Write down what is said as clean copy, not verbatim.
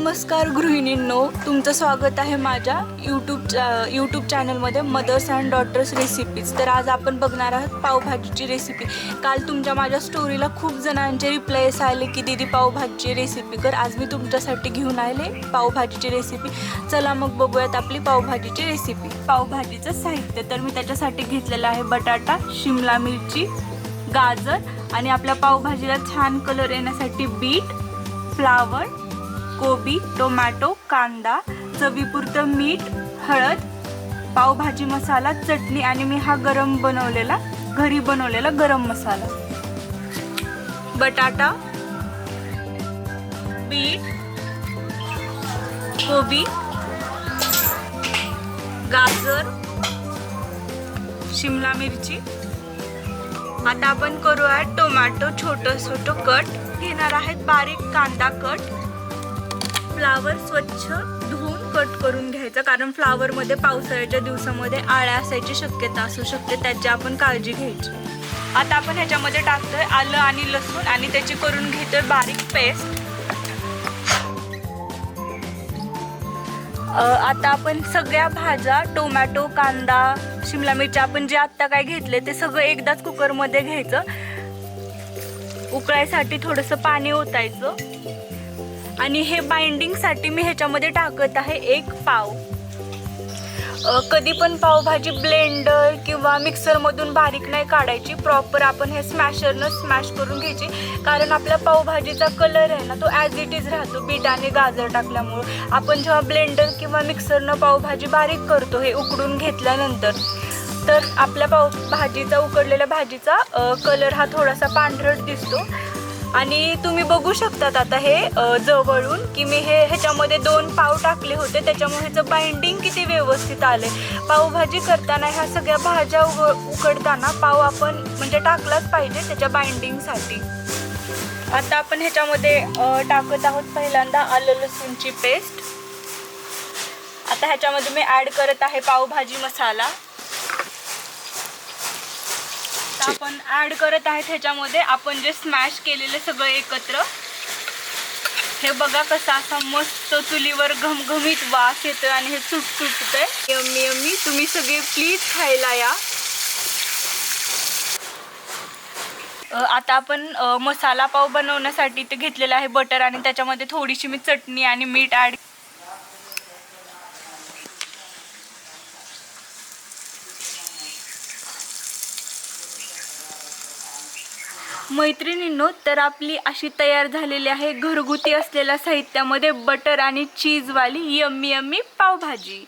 नमस्कार गृहिणींनो, तुमचं स्वागत आहे माझ्या यूट्यूब चॅनलमध्ये मदर्स अँड डॉटर्स रेसिपीज। तर आज आपण बघणार आहोत पावभाजीची रेसिपी। काल तुमच्या माझ्या स्टोरीला खूप जणांचे रिप्लायस आले की दीदी पावभाजीची रेसिपी कर। आज मी तुमच्यासाठी घेऊन आले पावभाजीची रेसिपी। चला मग बघूयात आपली पावभाजीची रेसिपी। पावभाजीचं साहित्य तर मी त्याच्यासाठी घेतलेलं आहे बटाटा, शिमला मिरची, गाजर आणि आपल्या पावभाजीला छान कलर येण्यासाठी बीट, फ्लावर, कोबी, टोमॅटो, कांदा, चवीपुरतं मीठ, हळद, पावभाजी मसाला, चटणी आणि मी हा घरी बनवलेला गरम मसाला। बटाटा, बीट, कोबी, गाजर, शिमला मिरची। आता आपण करूया टोमॅटो छोटं कट घेणार आहेत, बारीक कांदा कट, फ्लावर स्वच्छ धुवून कट करून घ्यायचं, कारण फ्लावर मध्ये पावसाळ्याच्या दिवसामध्ये आळ्या असायची शक्यता असू शकते, त्याची आपण काळजी घ्यायची। आता आपण ह्याच्यामध्ये टाकतोय आलं आणि लसूण आणि त्याची करून घेतोय बारीक पेस्ट। आता आपण सगळ्या भाज्या टोमॅटो, कांदा, शिमला मिरची आपण जे आत्ता काय घेतले ते सगळं एकदाच कुकरमध्ये घ्यायचं। उकळायसाठी थोडंसं पाणी ओतायचं आणि हे बाइंडिंगसाठी मी ह्याच्यामध्ये टाकत आहे 1 पाव। कधी पण पावभाजी ब्लेंडर किंवा मिक्सरमधून बारीक नाही काढायची, प्रॉपर आपण हे स्मॅशरनं स्मॅश करून घ्यायची, कारण आपल्या पावभाजीचा कलर आहे ना तो ॲज इट इज राहतो बीट आणि गाजर टाकल्यामुळं। आपण जेव्हा ब्लेंडर किंवा मिक्सरनं पावभाजी बारीक करतो हे उकडून घेतल्यानंतर, तर आपल्या उकडलेल्या भाजीचा कलर हा थोडासा पांढरट दिसतो। आणि तुम्ही बघू शकतात आता हे जवळून की मी ह्याच्यामध्ये 2 पाव टाकले होते, त्याच्यामुळे ह्याचं बाइंडिंग किती व्यवस्थित आले। पावभाजी करताना ह्या सगळ्या भाज्या उकडताना पाव आपण म्हणजे टाकलाच पाहिजे त्याच्या बाइंडिंगसाठी। आता आपण ह्याच्यामध्ये टाकत आहोत पहिल्यांदा आलं लसूणची पेस्ट। आता ह्याच्यामध्ये मी ॲड करत आहे पावभाजी मसाला। आपण ॲड करत आहेत ह्याच्यामध्ये आपण जे स्मॅश केलेले सगळं एकत्र। हे बघा कसं असा मस्त चुलीवर घमघमीत वास येतोय आणि हे सुटतंय, यम्मी यम्मी। तुम्ही सगळे प्लीज खायला या। आता आपण मसाला पाव बनवण्यासाठी ते घेतलेला आहे बटर आणि त्याच्यामध्ये थोडीशी मी चटणी आणि मीठ ॲड। मैत्रिणींनो, तर आपली अशी तयार झालेली आहे घरगुती असलेल्या साहित्यामध्ये बटर आणि चीजवाली यम्मी यम्मी पावभाजी।